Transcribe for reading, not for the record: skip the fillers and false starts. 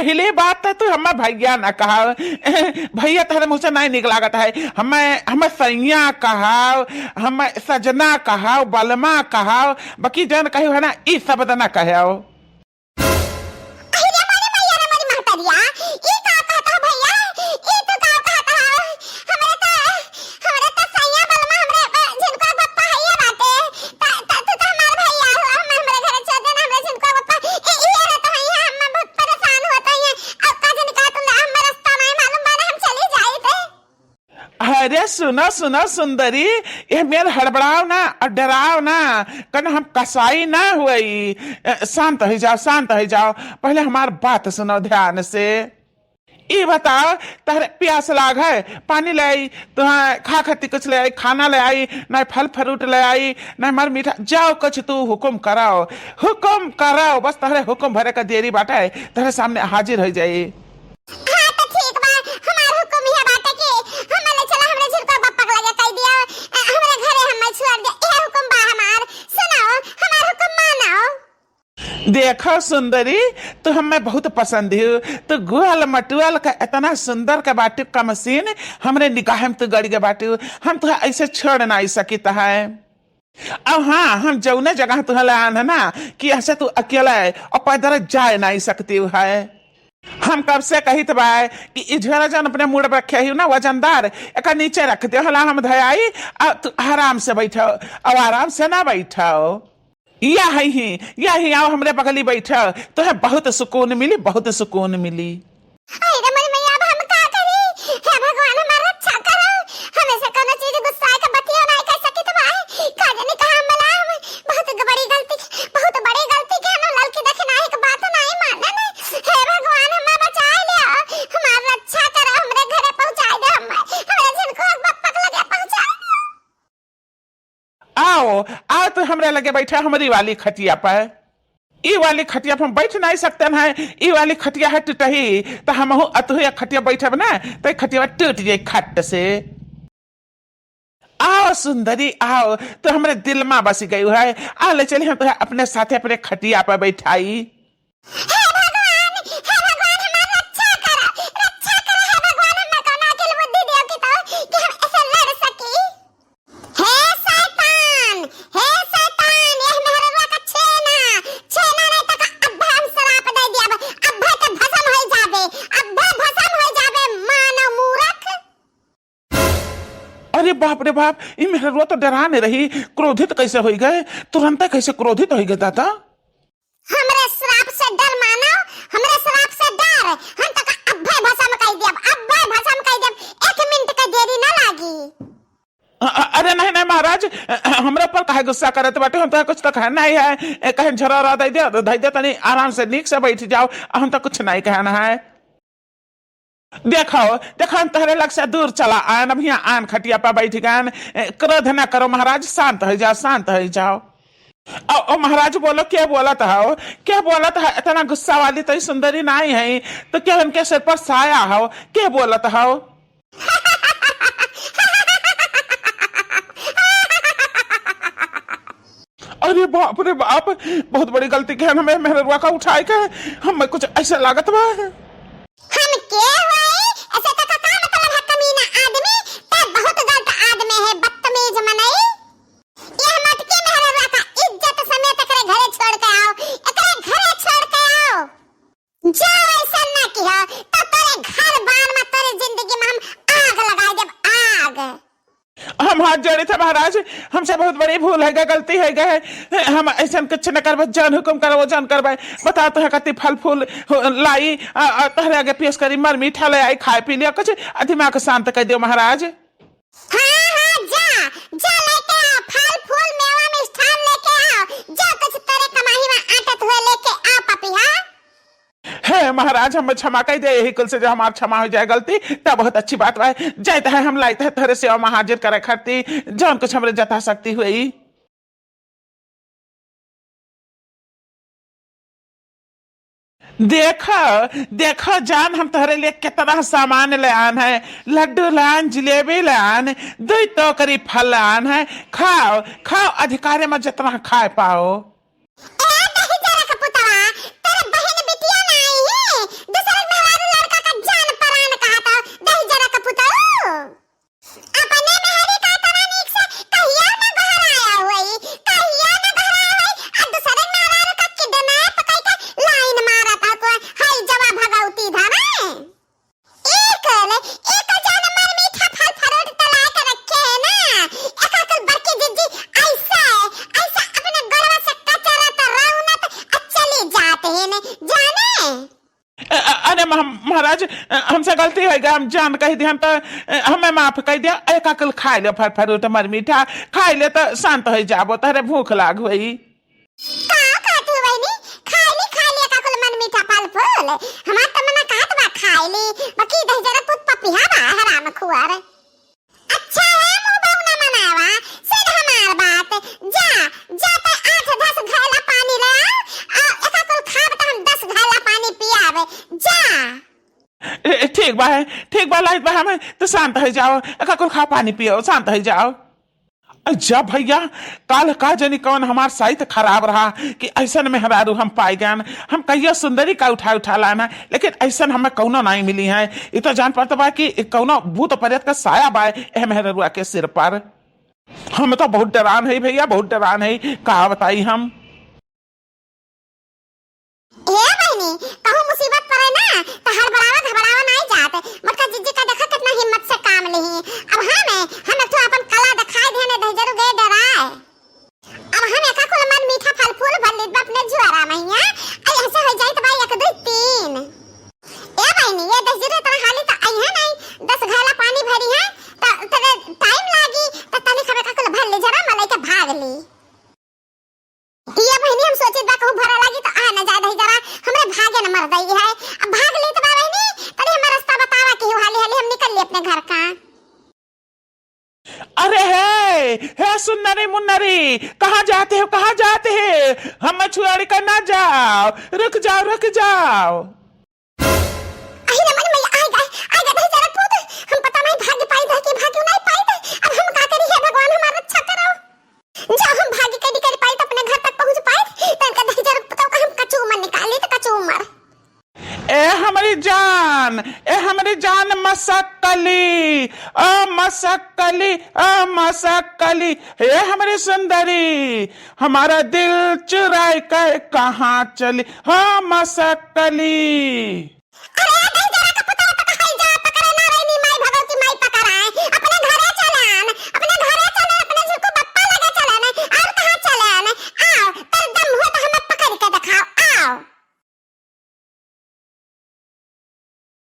पहली बात तो हमें भैया ना कहा। भैया तेरे मुँह से नहीं निकलागत है। हमें हमें सैया कहा, हमें सजना कहा, बलमा कहा, बाकी जन कहो है ना ई शब्द ना कहो। अरे सुनो सुनो सुंदरी, ये मेरे हड़बड़ाओ ना और डराओ ना, कन हम कसाई ना हुई। शांत हो जाओ, शांत हो जाओ। पहले हमारी बात सुनो ध्यान से। ये बताओ तारे प्यास लाग है, पानी ले आई तो खा खाती कुछ ले आई, खाना ले आई ना, फल फ्रूट ले आई ना, मर मीठा जाओ कुछ तू हुक्म कराओ, हुक्म कराओ। बस तारे हुक्म भरे का देरी बाटा है, तारे सामने हाजिर हो जाए। देखो सुंदरी, तो हमें बहुत पसंद है। तो गुआल मटुआल का इतना सुंदर का बाटू का मशीन हमरे निगाह में तो गड़ के बाटू, हम तो ऐसे छोड़ नहीं सकता है। अब हाँ, हम जौने जगह तुहले आन है ना कि ऐसे तू अकेला है और पैदल जा नहीं सकती है। हम कब से कही तो बाय कि इधर जन अपने मुड़ पर रखे ही ना वजनदार एक नीचे रखते हला, हम धयाई तू आराम से बैठो, अब आराम से ना बैठो। यही आओ हमरे बगली बैठो, तो है बहुत सुकून मिली, बहुत सुकून मिली। आओ आओ तो हमरे लगे बैठा हमारी वाली खटिया पर। ई वाली खटिया पर हम बैठ नहीं सकते हैं, ई वाली खटिया है टूटही, तो हम अतुह खटिया बैठब ना तो खटिया टूट जाए खट से। आओ सुंदरी आओ, तो हमरे दिल में बस गई है। आ ले चलिए हम तो अपने साथे अपने खटिया पर बैठाई। अरे बाप रे बाप, ये मेरे रो तो डरा नहीं रही, क्रोधित कैसे हो गए, तुरंत कैसे क्रोधित हो गए दादा। हमरे श्राप से डर मानो, हमरे श्राप से डर, हम तक अब्बे भसम कह दिया, अब्बे भसम कह दिया, 1 मिनट का देरी ना लागी। अरे नहीं नहीं महाराज, हमरे पर काहे गुस्सा करत बाटे, हम तो कुछ तो कहना ही है, कहीं झरा दे दे तनी आराम से नीक से बैठ जाओ, हम तो कुछ नहीं कहना है। देखो देखो हम तहरे लग से दूर चला आन, अब यहाँ आन खटिया पर बैठ गए। क्रोध न करो महाराज, शांत हो जाओ, शांत हो जाओ। ओ महाराज बोलो, क्या बोला था हो, क्या बोला था? इतना गुस्सा वाली तो सुंदरी नहीं है, तो क्या उनके सिर पर साया हो, क्या बोला था हो? अरे बाप रे बाप, बहुत बड़ी गलती की हमें मेरे रुआ का उठाए के, हमें कुछ ऐसा लागत बा। हम के होई ऐसे तो का मतलब है कमीना आदमी, ते बहुत गलत आदमी है, बदतमीज मनई। ये मत के मेरे रुआ का इज्जत समेत करे घरे छोड़ के आओ, एकरे घरे छोड़ के आओ। जो ऐसा ना किया तो तेरे घर बार में तेरे जिंदगी में हम आग लगा देब, आग। हम हाथ जोड़े थे महाराज, हमसे बहुत बड़ी भूल है, गलती है गए, हम ऐसा कुछ न करबे, जान हुक्म करबो जान करबे। बता तो है कति फल फूल लाई तहरे आगे पेश करी, मर मीठा ले आई, खाए पी लिया कुछ, दिमाग शांत कर दियो महाराज। हाँ हाँ जा जा लेके आ, फल फूल मेवा मिष्ठान लेके आओ, जो कुछ तेरे कमाई में आटत हुए लेके आ पपिया। है महाराज, हम क्षमा कर दे, यही कुल से जो हमार क्षमा हो जाए गलती तब बहुत अच्छी बात है। जाते है हम लाइते है तेरे से और हाजिर करे खरती, जौन कुछ हमरे जता सकती हुई। देखो देखो जान, हम तहरे लिए कितना सामान ले आन है, लड्डू लान, जिलेबी लान, 2 टोकरी फल लान है, खाओ खाओ, अधिकारी में जितना खा पाओ। ए दही जरा का पुतवा, तेरे बहन बिटिया ना आई है, दूसरा महाराज हमसे गलती हो गया, हम जान कही दिया तो हमें माफ कर दिया। एक अकल खा ले फल फ्रूट मर मीठा खा ले तो शांत हो जाबो, तहरे भूख लाग हुई। का कहतू बहनी, खाली का कुल मन मीठा फल फूल हमार त मना कहत बा खाइली, बाकी दही जरा पुत पपिया बा हराम खुआर। अच्छा है मुंह बहु ना मनावा, सुन हमार बात, जा जा त 8-10 घैला पानी ले आ, एका कुल खाब त हम 10 घैला पानी पियावे, जा। ठीक बा लाइट बा, हमें तो शांत हो जाओ, एक कुल खा पानी पियो शांत हो जाओ। जा भैया, काल का जनी कौन हमार साहित्य खराब रहा कि ऐसन में हरारू हम पाए गए। हम कहियो सुंदरी का उठा लाना, लेकिन ऐसन हमें कौनो नहीं मिली है। ये तो जान पड़ता बा कि कौनो भूत प्रेत का साया बा एह मेहरुआ के सिर पर। हम तो बहुत डरान है भैया, बहुत डरान है, कहा बताई हम। ए बहनी, कहूं मुसीबत पड़े ना तो घबरावा नहीं जाते, मटका जिज्जी का देखा कितना हिम्मत से काम लेही। अब हमें तो अपन कला दिखाई देने दे जरूर गए डराए। अब हम एका कुल मन मीठा फल फूल भर लेत अपने जुआरा मैया, आई ऐसे हो जाए तो भाई 1 2 3। ए बहनी, ये दस जरे तरह हाली तो आई है नहीं, 10 घैला पानी भरी है तो टाइम लागी तो तनी खबे का कुल भर ले जरा मलाई के भाग ली। ये बहनी हम सोचे बा कहूं भरा लागी तो आ ना जा दही जरा हमरे भागे न मर गई है। अब भाग ली तो बा बहनी, तनी हमारा रास्ता बतावा कि हाली हम निकल लिए अपने घर का। अरे है सुन्नरी मुन्नरी, कहाँ जाते हो कहाँ जाते हैं? हम छुआड़ी का ना जाओ, रुक जाओ। अहि न मन में आ गए दही जरा पुत, हम पता नहीं भाग पाई दे कि भाग नहीं पाई दे। अब हम का करी है, भगवान हमारा अच्छा करो। जा हम भाग कर पाई तो अपने घर तक पहुंच पाए, तनका दही जरा पुत का हम कचू मन निकाली तो कचू मर। ए हमारी जान मसक्कली, मसक्कली, हे हमारी सुंदरी, हमारा दिल चुराए कर कहाँ चली, हाँ मसक्कली।